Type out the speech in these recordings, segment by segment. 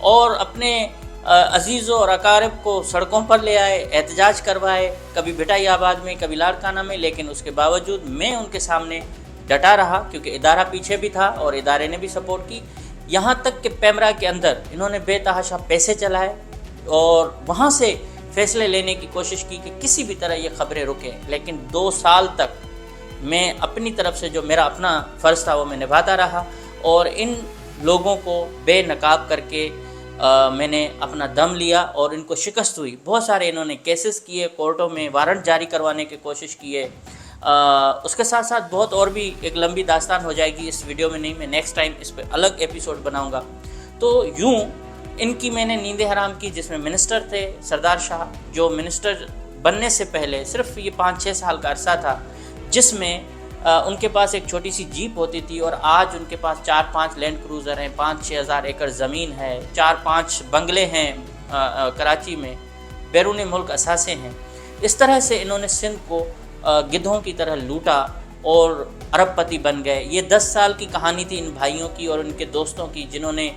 اور اپنے عزیزوں اور اقارب کو سڑکوں پر لے آئے، احتجاج کروائے، کبھی بھٹائی آباد میں، کبھی لاڑکانہ میں، لیکن اس کے باوجود میں ان کے سامنے ڈٹا رہا، کیونکہ ادارہ پیچھے بھی تھا اور ادارے نے بھی سپورٹ کی۔ یہاں تک کہ پیمرا کے اندر انہوں نے بے تحاشا پیسے چلائے اور وہاں سے فیصلے لینے کی کوشش کی کہ کسی بھی طرح یہ خبریں رکیں، لیکن 2 سال تک میں اپنی طرف سے جو میرا اپنا فرض تھا وہ میں نبھاتا رہا، اور ان لوگوں کو بے نقاب کر کے میں نے اپنا دم لیا اور ان کو شکست ہوئی۔ بہت سارے انہوں نے کیسز کیے، کورٹوں میں وارنٹ جاری کروانے کی کوشش کیے۔ اس کے ساتھ ساتھ بہت اور بھی ایک لمبی داستان ہو جائے گی، اس ویڈیو میں نہیں، میں نیکسٹ ٹائم اس پہ الگ ایپیسوڈ بناؤں گا۔ تو یوں ان کی میں نے نیندیں حرام کی، جس میں منسٹر تھے سردار شاہ، جو منسٹر بننے سے پہلے صرف یہ 5-6 سال کا عرصہ تھا، جس میں ان کے پاس ایک چھوٹی سی جیپ ہوتی تھی، اور آج ان کے پاس 4-5 لینڈ کروزر ہیں، 5-6 ہزار ایکڑ زمین ہے، 4-5 بنگلے ہیں کراچی میں، بیرون ملک اثاثے ہیں۔ اس طرح سے انہوں نے سندھ کو گدھوں کی طرح لوٹا اور ارب پتی بن گئے۔ یہ 10 سال کی کہانی تھی ان بھائیوں کی اور ان کے دوستوں کی، جنہوں نے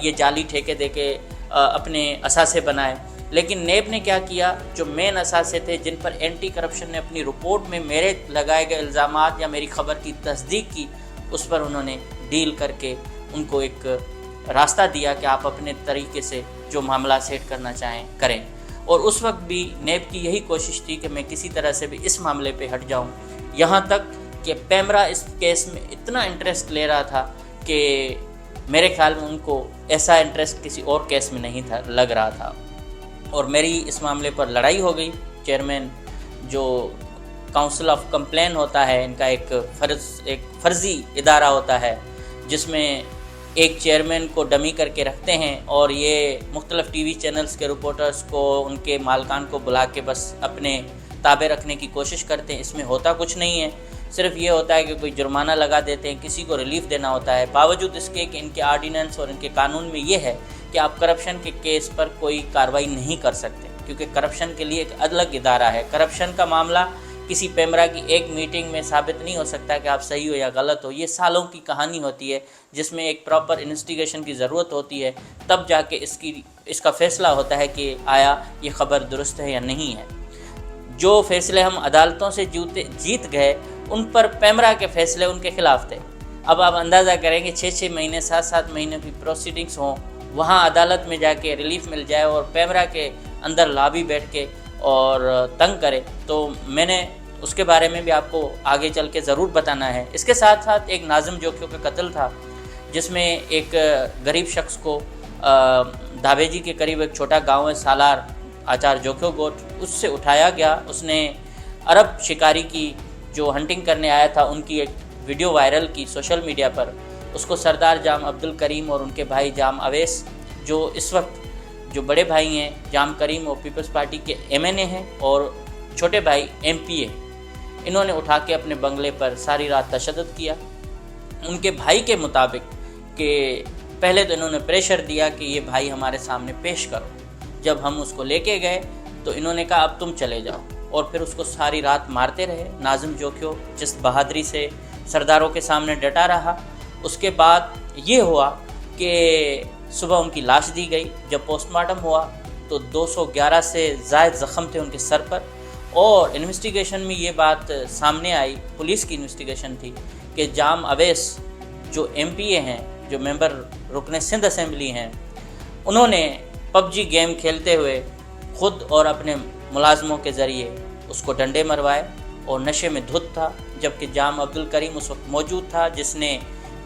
یہ جعلی ٹھیکے دے کے اپنے اثاثے بنائے۔ لیکن نیب نے کیا کیا، جو مین اثاثے تھے جن پر اینٹی کرپشن نے اپنی رپورٹ میں میرے لگائے گئے الزامات یا میری خبر کی تصدیق کی، اس پر انہوں نے ڈیل کر کے ان کو ایک راستہ دیا کہ آپ اپنے طریقے سے جو معاملہ سیٹ کرنا چاہیں کریں۔ اور اس وقت بھی نیب کی یہی کوشش تھی کہ میں کسی طرح سے بھی اس معاملے پہ ہٹ جاؤں، یہاں تک کہ پیمرا اس کیس میں اتنا انٹرسٹ لے رہا تھا کہ میرے خیال میں ان کو ایسا انٹرسٹ کسی اور کیس میں نہیں تھا لگ رہا تھا، اور میری اس معاملے پر لڑائی ہو گئی۔ چیئرمین جو کاؤنسل آف کمپلین ہوتا ہے، ان کا ایک فرضی ادارہ ہوتا ہے، جس میں ایک چیئرمین کو ڈمی کر کے رکھتے ہیں، اور یہ مختلف ٹی وی چینلز کے رپورٹرز کو، ان کے مالکان کو بلا کے بس اپنے تابع رکھنے کی کوشش کرتے ہیں۔ اس میں ہوتا کچھ نہیں ہے، صرف یہ ہوتا ہے کہ کوئی جرمانہ لگا دیتے ہیں، کسی کو ریلیف دینا ہوتا ہے، باوجود اس کے کہ ان کے آرڈیننس اور ان کے قانون میں یہ ہے کہ آپ کرپشن کے کیس پر کوئی کارروائی نہیں کر سکتے، کیونکہ کرپشن کے لیے ایک الگ ادارہ ہے۔ کرپشن کا معاملہ کسی پیمرا کی ایک میٹنگ میں ثابت نہیں ہو سکتا کہ آپ صحیح ہو یا غلط ہو، یہ سالوں کی کہانی ہوتی ہے، جس میں ایک پراپر انویسٹیگیشن کی ضرورت ہوتی ہے، تب جا کے اس کا فیصلہ ہوتا ہے کہ آیا یہ خبر درست ہے یا نہیں ہے۔ جو فیصلے ہم عدالتوں سے جیت گئے، ان پر پیمرا کے فیصلے ان کے خلاف تھے۔ اب آپ اندازہ کریں کہ 6-6 مہینے 7-7 مہینے کی پروسیڈنگز ہوں، وہاں عدالت میں جا کے ریلیف مل جائے اور پیمرا کے اندر لابی بیٹھ کے اور تنگ کرے، تو میں نے اس کے بارے میں بھی آپ کو آگے چل کے ضرور بتانا ہے۔ اس کے ساتھ ساتھ ایک ناظم جوکھیو کا قتل تھا، جس میں ایک غریب شخص کو دھابے جی کے قریب ایک چھوٹا گاؤں ہے سالار، آچار جوکھیو گوٹ، اس سے اٹھایا گیا۔ اس نے عرب شکاری کی جو ہنٹنگ کرنے آیا تھا، ان کی ایک ویڈیو وائرل کی سوشل میڈیا پر۔ اس کو سردار جام عبدالکریم اور ان کے بھائی جام اویس، جو اس وقت جو بڑے بھائی ہیں جام کریم اور پیپلز پارٹی کے MNA ہیں، اور چھوٹے بھائی MPA، انہوں نے اٹھا کے اپنے بنگلے پر ساری رات تشدد کیا۔ ان کے بھائی کے مطابق کہ پہلے تو انہوں نے پریشر دیا کہ یہ بھائی ہمارے سامنے پیش کرو، جب ہم اس کو لے کے گئے تو انہوں نے کہا اب تم چلے جاؤ، اور پھر اس کو ساری رات مارتے رہے۔ ناظم جوکھیو جس بہادری سے سرداروں کے سامنے ڈٹا رہا، اس کے بعد یہ ہوا کہ صبح ان کی لاش دی گئی۔ جب پوسٹ مارٹم ہوا تو 211 سے زائد زخم تھے ان کے سر پر، اور انویسٹیگیشن میں یہ بات سامنے آئی، پولیس کی انویسٹیگیشن تھی، کہ جام اویس جو MPA ہیں، جو ممبر رکن سندھ اسمبلی ہیں، انہوں نے PUBG گیم کھیلتے ہوئے خود اور اپنے ملازموں کے ذریعے اس کو ڈنڈے مروائے، اور نشے میں دھت تھا، جبکہ جام عبدالکریم اس وقت موجود تھا، جس نے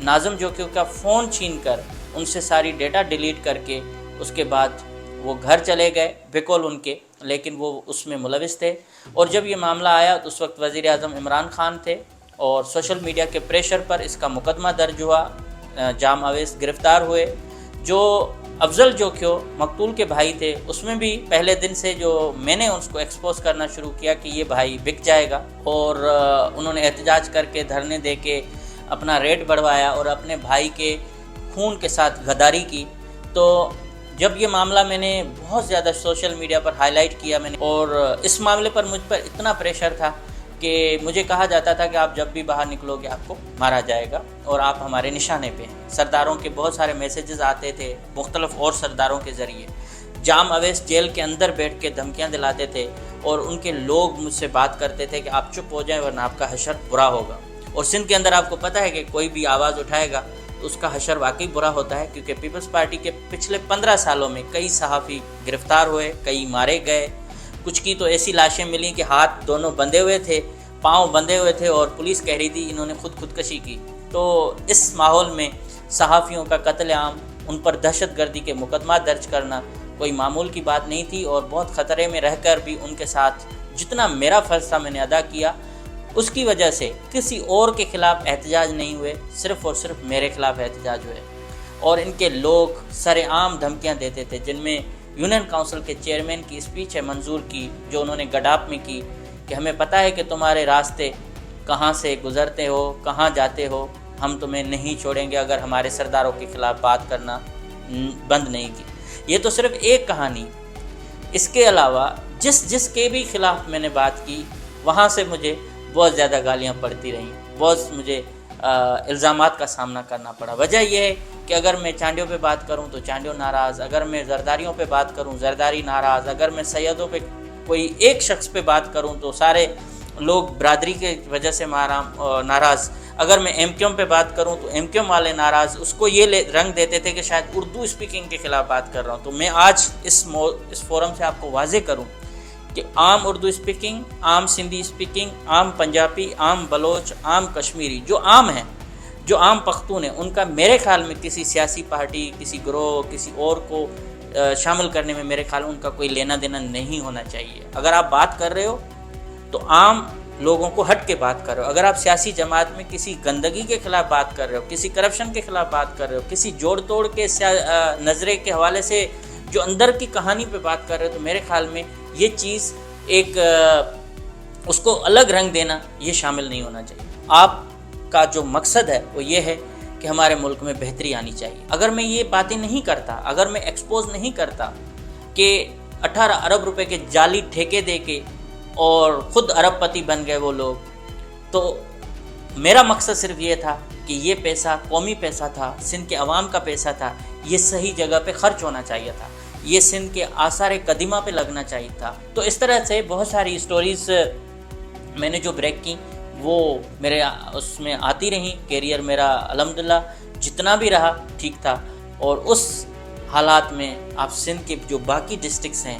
ناظم جوکھیو کا فون چھین کر ان سے ساری ڈیٹا ڈیلیٹ کر کے اس کے بعد وہ گھر چلے گئے بقول ان کے، لیکن وہ اس میں ملوث تھے۔ اور جب یہ معاملہ آیا تو اس وقت وزیر اعظم عمران خان تھے، اور سوشل میڈیا کے پریشر پر اس کا مقدمہ درج ہوا، جام اویس گرفتار ہوئے۔ جو افضل جوکھیو مقتول کے بھائی تھے، اس میں بھی پہلے دن سے جو میں نے اس کو ایکسپوز کرنا شروع کیا کہ یہ بھائی بک جائے گا، اور انہوں نے احتجاج کر کے دھرنے دے کے اپنا ریٹ بڑھوایا اور اپنے بھائی کے خون کے ساتھ غداری کی۔ تو جب یہ معاملہ میں نے بہت زیادہ سوشل میڈیا پر ہائی لائٹ کیا میں نے، اور اس معاملے پر مجھ پر اتنا پریشر تھا کہ مجھے کہا جاتا تھا کہ آپ جب بھی باہر نکلو گے آپ کو مارا جائے گا اور آپ ہمارے نشانے پہ ہیں۔ سرداروں کے بہت سارے میسیجز آتے تھے مختلف اور سرداروں کے ذریعے، جام اویس جیل کے اندر بیٹھ کے دھمکیاں دلاتے تھے اور ان کے لوگ مجھ سے بات کرتے تھے کہ آپ چپ ہو جائیں ورنہ آپ کا حشر برا ہوگا۔ اور سندھ کے اندر آپ کو پتہ ہے کہ کوئی بھی آواز اٹھائے گا تو اس کا حشر واقعی برا ہوتا ہے، کیونکہ پیپلز پارٹی کے پچھلے 15 سالوں میں کئی صحافی گرفتار ہوئے، کئی مارے گئے، کچھ کی تو ایسی لاشیں ملیں کہ ہاتھ دونوں بندھے ہوئے تھے، پاؤں بندھے ہوئے تھے اور پولیس کہہ رہی تھی انہوں نے خودکشی کی۔ تو اس ماحول میں صحافیوں کا قتل عام، ان پر دہشت گردی کے مقدمات درج کرنا کوئی معمول کی بات نہیں تھی، اور بہت خطرے میں رہ کر بھی ان کے ساتھ جتنا میرا فرض تھا میں نے ادا کیا۔ اس کی وجہ سے کسی اور کے خلاف احتجاج نہیں ہوئے، صرف اور صرف میرے خلاف احتجاج ہوئے، اور ان کے لوگ سر عام دھمکیاں دیتے تھے، جن میں یونین کونسل کے چیئرمین کی اسپیچ ہے منظور کی جو انہوں نے گڈاپ میں کی کہ ہمیں پتہ ہے کہ تمہارے راستے کہاں سے گزرتے ہو، کہاں جاتے ہو، ہم تمہیں نہیں چھوڑیں گے اگر ہمارے سرداروں کے خلاف بات کرنا بند نہیں کی۔ یہ تو صرف ایک کہانی، اس کے علاوہ جس کے بھی خلاف میں نے بات کی وہاں سے مجھے بہت زیادہ گالیاں پڑتی رہیں، بہت مجھے الزامات کا سامنا کرنا پڑا۔ وجہ یہ ہے کہ اگر میں چانڈیوں پہ بات کروں تو چانڈیوں ناراض، اگر میں زرداریوں پہ بات کروں زرداری ناراض، اگر میں سیدوں پہ کوئی ایک شخص پہ بات کروں تو سارے لوگ برادری کے وجہ سے ناراض، اگر میں ایم کیو ایم پہ بات کروں تو ایم کیو ایم والے ناراض، اس کو یہ رنگ دیتے تھے کہ شاید اردو اسپیکنگ کے خلاف بات کر رہا ہوں۔ تو میں آج اس فورم سے آپ کو واضح کروں کہ عام اردو اسپیکنگ، عام سندھی اسپیکنگ، عام پنجابی، عام بلوچ، عام کشمیری جو عام ہیں، جو عام پختون ہیں، ان کا میرے خیال میں کسی سیاسی پارٹی، کسی گروہ، کسی اور کو شامل کرنے میں میرے خیال میں ان کا کوئی لینا دینا نہیں ہونا چاہیے۔ اگر آپ بات کر رہے ہو تو عام لوگوں کو ہٹ کے بات کر رہے ہو۔ اگر آپ سیاسی جماعت میں کسی گندگی کے خلاف بات کر رہے ہو، کسی کرپشن کے خلاف بات کر رہے ہو، کسی جوڑ توڑ کے نظرے کے حوالے سے جو اندر کی کہانی پہ بات کر رہے ہو، تو میرے خیال میں یہ چیز ایک اس کو الگ رنگ دینا یہ شامل نہیں ہونا چاہیے۔ آپ کا جو مقصد ہے وہ یہ ہے کہ ہمارے ملک میں بہتری آنی چاہیے۔ اگر میں یہ باتیں نہیں کرتا، اگر میں ایکسپوز نہیں کرتا کہ 18 ارب روپے کے جعلی ٹھیکے دے کے اور خود ارب پتی بن گئے وہ لوگ، تو میرا مقصد صرف یہ تھا کہ یہ پیسہ قومی پیسہ تھا، سندھ کے عوام کا پیسہ تھا، یہ صحیح جگہ پہ خرچ ہونا چاہیے تھا، یہ سندھ کے آثار قدیمہ پہ لگنا چاہیے تھا۔ تو اس طرح سے بہت ساری اسٹوریز میں نے جو بریک کی وہ میرے اس میں آتی رہیں۔ کیریئر میرا الحمدللہ جتنا بھی رہا ٹھیک تھا، اور اس حالات میں آپ سندھ کے جو باقی ڈسٹرکٹس ہیں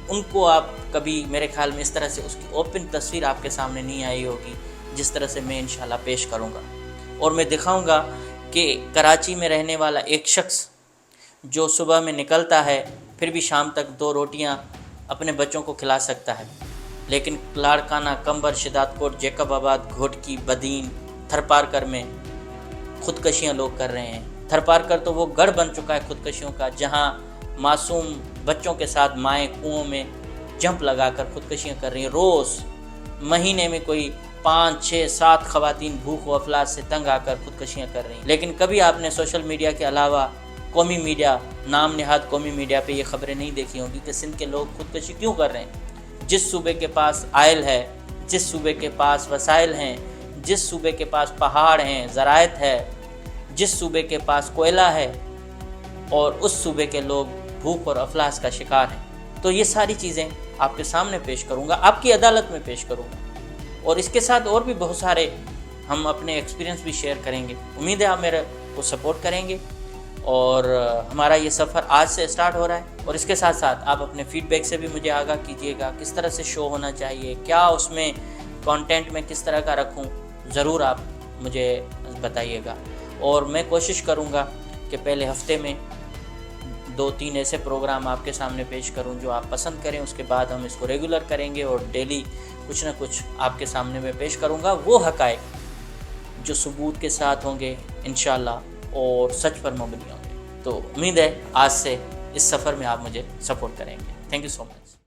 ان کو آپ کبھی میرے خیال میں اس طرح سے اس کی اوپن تصویر آپ کے سامنے نہیں آئی ہوگی جس طرح سے میں انشاءاللہ پیش کروں گا، اور میں دکھاؤں گا کہ کراچی میں رہنے والا ایک شخص جو صبح میں نکلتا ہے پھر بھی شام تک 2 روٹیاں اپنے بچوں کو کھلا سکتا ہے، لیکن لاڑکانہ، کمبر، شداد کوٹ، جیکب آباد، گھوٹکی، بدین، تھرپارکر میں خودکشیاں لوگ کر رہے ہیں۔ تھرپارکر تو وہ گڑھ بن چکا ہے خودکشیوں کا، جہاں معصوم بچوں کے ساتھ مائیں کنوؤں میں جمپ لگا کر خودکشیاں کر رہی ہیں۔ روز مہینے میں کوئی 5، 6، 7 خواتین بھوک و افلاس سے تنگ آ کر خودکشیاں کر رہی ہیں، لیکن کبھی آپ نے سوشل میڈیا کے علاوہ قومی میڈیا، نام نہاد قومی میڈیا پہ یہ خبریں نہیں دیکھی ہوں گی کہ سندھ کے لوگ خودکشی کیوں کر رہے ہیں۔ جس صوبے کے پاس آئل ہے، جس صوبے کے پاس وسائل ہیں، جس صوبے کے پاس پہاڑ ہیں، زراعت ہے، جس صوبے کے پاس کوئلہ ہے، اور اس صوبے کے لوگ بھوک اور افلاس کا شکار ہیں۔ تو یہ ساری چیزیں آپ کے سامنے پیش کروں گا، آپ کی عدالت میں پیش کروں گا، اور اس کے ساتھ اور بھی بہت سارے ہم اپنے ایکسپیرینس بھی شیئر کریں گے۔ امید ہے آپ میرے کو سپورٹ کریں گے، اور ہمارا یہ سفر آج سے اسٹارٹ ہو رہا ہے، اور اس کے ساتھ ساتھ آپ اپنے فیڈ بیک سے بھی مجھے آگاہ کیجیے گا کس طرح سے شو ہونا چاہیے، کیا اس میں کانٹینٹ میں کس طرح کا رکھوں، ضرور آپ مجھے بتائیے گا، اور میں کوشش کروں گا کہ پہلے ہفتے میں 2-3 ایسے پروگرام آپ کے سامنے پیش کروں جو آپ پسند کریں، اس کے بعد ہم اس کو ریگولر کریں گے، اور ڈیلی کچھ نہ کچھ آپ کے سامنے میں پیش کروں گا، وہ حقائق جو ثبوت کے ساتھ ہوں گے انشاءاللہ اور سچ پر مبنی ہوں گے۔ تو امید ہے آج سے اس سفر میں آپ مجھے سپورٹ کریں گے۔ Thank you so much.